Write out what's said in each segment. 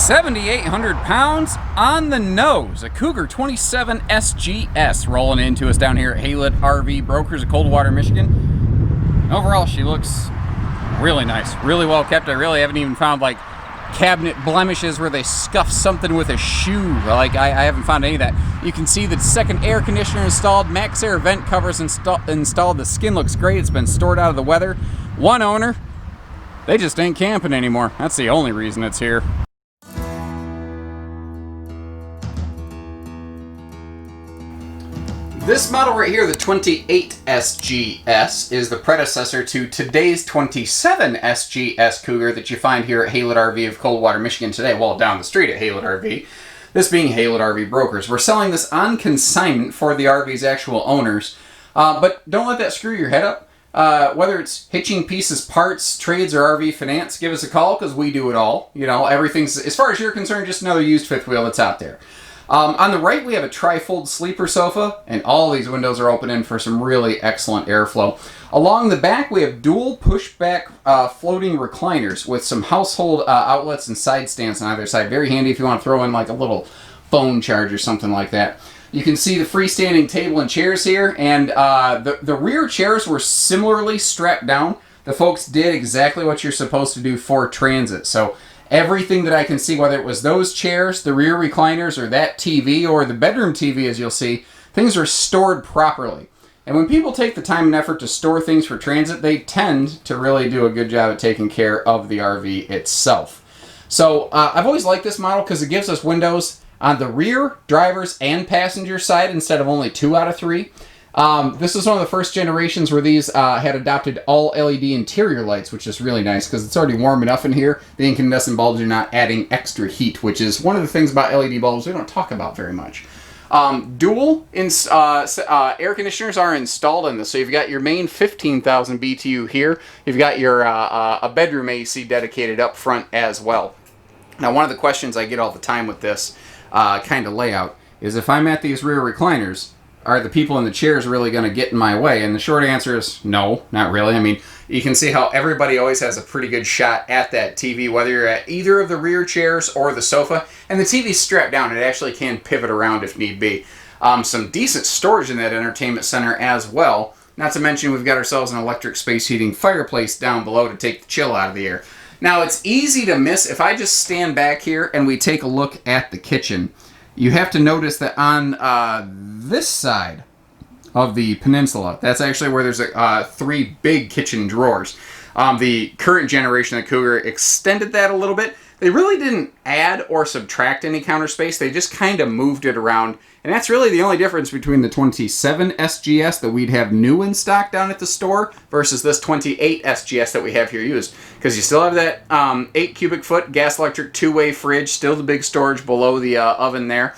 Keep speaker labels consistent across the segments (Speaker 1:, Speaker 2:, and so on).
Speaker 1: 7,800 pounds on the nose. A Cougar 27 SGS rolling into us down here at Xlite RV Brokers of Coldwater, Michigan. Overall, she looks really nice, really well kept. I really haven't even found like cabinet blemishes where they scuffed something with a shoe. Like I haven't found any of that. You can see the second air conditioner installed, max air vent covers installed. The skin looks great. It's been stored out of the weather. One owner. They just ain't camping anymore. That's the only reason it's here. This model right here, the 28 SGS, is the predecessor to today's 27 SGS Cougar that you find here at Xlite RV of Coldwater, Michigan today. Well, down the street at Xlite RV. This being Xlite RV Brokers. We're selling this on consignment for the RV's actual owners. But don't let that screw your head up. Whether it's hitching pieces, parts, trades, or RV finance, give us a call because we do it all. You know, everything's, as far as you're concerned, just another used fifth wheel that's out there. On the right, we have a tri-fold sleeper sofa, and all these windows are open in for some really excellent airflow. Along the back, we have dual pushback floating recliners with some household outlets and side stands on either side. Very handy if you want to throw in like a little phone charge or something like that. You can see the freestanding table and chairs here, and the rear chairs were similarly strapped down. The folks did exactly what you're supposed to do for transit. So everything that I can see, whether it was those chairs, the rear recliners, or that TV, or the bedroom TV, as you'll see, things are stored properly. And when people take the time and effort to store things for transit, they tend to really do a good job at taking care of the RV itself. So I've always liked this model because it gives us windows on the rear, driver's, and passenger side instead of only 2 out of 3. This is one of the first generations where these had adopted all LED interior lights, which is really nice because it's already warm enough in here. The incandescent bulbs are not adding extra heat, which is one of the things about LED bulbs we don't talk about very much. Dual air conditioners are installed in this. So you've got your main 15,000 BTU here. You've got your a bedroom AC dedicated up front as well. Now, one of the questions I get all the time with this kind of layout is if I'm at these rear recliners, are the people in the chairs really going to get in my way? And the short answer is no, not really. I mean, you can see how everybody always has a pretty good shot at that TV, whether you're at either of the rear chairs or the sofa. And the TV's strapped down. It actually can pivot around if need be. Some decent storage in that entertainment center as well. Not to mention we've got ourselves an electric space heating fireplace down below to take the chill out of the air. Now, it's easy to miss. If I just stand back here and we take a look at the kitchen, you have to notice that on this side of the peninsula, that's actually where there's 3 big kitchen drawers. The current generation of Cougar extended that a little bit. They really didn't add or subtract any counter space. They just kind of moved it around. And that's really the only difference between the 27 SGS that we'd have new in stock down at the store versus this 28 SGS that we have here used. Because you still have that 8 cubic foot gas electric 2-way fridge, still the big storage below the oven there.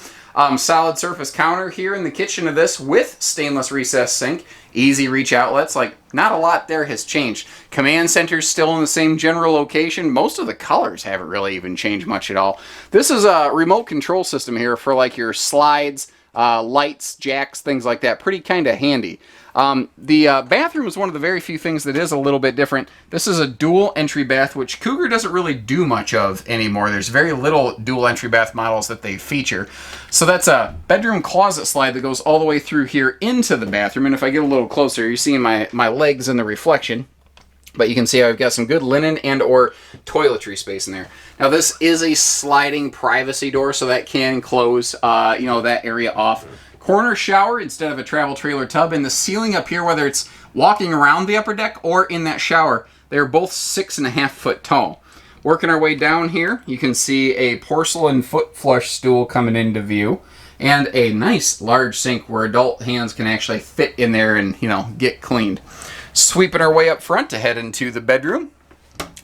Speaker 1: Solid surface counter here in the kitchen of this with stainless recessed sink. Easy reach outlets. Like, not a lot there has changed. Command center's still in the same general location. Most of the colors haven't really even changed much at all. This is a remote control system here for like your slides, lights, jacks, things like that. Pretty kind of handy. The bathroom is one of the very few things that is a little bit different. This is a dual entry bath, which Cougar doesn't really do much of anymore. There's very little dual entry bath models that they feature. So that's a bedroom closet slide that goes all the way through here into the bathroom. And if I get a little closer, you're seeing my legs in the reflection. But you can see I've got some good linen and or toiletry space in there. Now this is a sliding privacy door, so that can close that area off. Corner shower instead of a travel trailer tub. And the ceiling up here, whether it's walking around the upper deck or in that shower, they're both 6.5 foot tall. Working our way down here, you can see a porcelain foot flush stool coming into view. And a nice large sink where adult hands can actually fit in there and, get cleaned. Sweeping our way up front to head into the bedroom.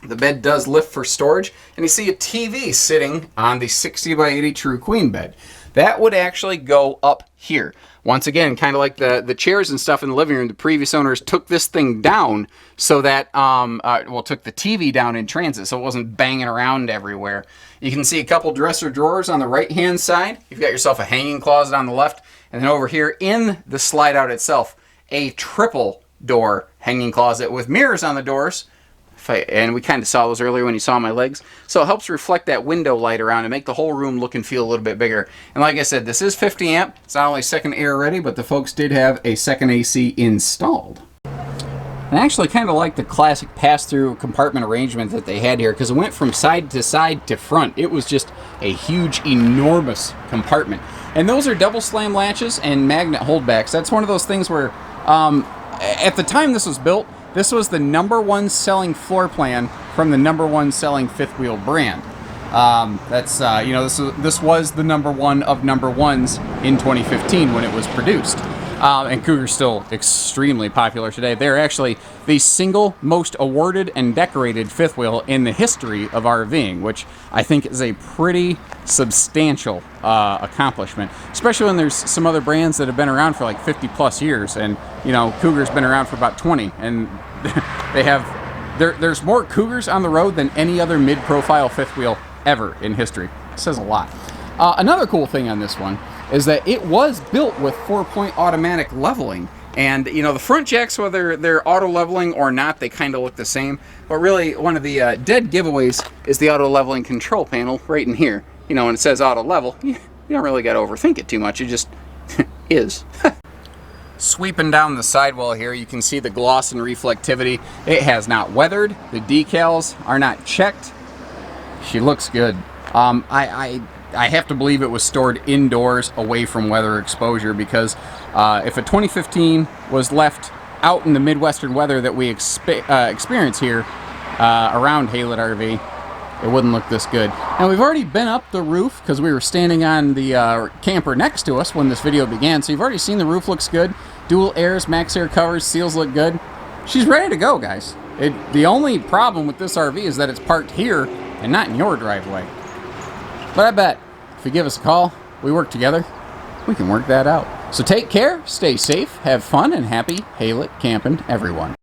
Speaker 1: The bed does lift for storage, and you see a TV sitting on the 60 by 80 True Queen bed. That would actually go up here. Once again, kind of like the chairs and stuff in the living room, the previous owners took this thing down so that, took the TV down in transit so it wasn't banging around everywhere. You can see a couple dresser drawers on the right-hand side. You've got yourself a hanging closet on the left, and then over here in the slide out itself, a triple door hanging closet with mirrors on the doors And we kind of saw those earlier when you saw my legs. So it helps reflect that window light around and make the whole room look and feel a little bit bigger. And like I said, this is 50 amp. It's not only second air ready, but the folks did have a second AC installed. And I actually kind of like the classic pass-through compartment arrangement that they had here, because it went from side to front. It was just a huge, enormous compartment. And those are double slam latches and magnet holdbacks. That's one of those things where, at the time this was built, this was the #1 selling floor plan from the #1 selling fifth wheel brand. This was the #1 of #1s in 2015 when it was produced. And Cougar's still extremely popular today. They're actually the single most awarded and decorated fifth wheel in the history of RVing, which I think is a pretty substantial accomplishment, especially when there's some other brands that have been around for like 50 plus years, and Cougar's been around for about 20, and there's more Cougars on the road than any other mid-profile fifth wheel ever in history. It says a lot. Another cool thing on this one is that it was built with 4-point automatic leveling. And, the front jacks, whether they're auto leveling or not, they kind of look the same. But really, one of the dead giveaways is the auto leveling control panel right in here. When it says auto level, you don't really got to overthink it too much. It just is. Sweeping down the sidewall here, you can see the gloss and reflectivity. It has not weathered. The decals are not checked. She looks good. I have to believe it was stored indoors away from weather exposure, because if a 2015 was left out in the Midwestern weather that we experience here around Xlite RV, it wouldn't look this good. And we've already been up the roof because we were standing on the camper next to us when this video began, so you've already seen the roof looks good. Dual airs, max air covers, seals look good. She's ready to go, guys. The only problem with this RV is that it's parked here and not in your driveway. But I bet if you give us a call, we work together, we can work that out. So take care, stay safe, have fun, and happy Xlite camping, everyone.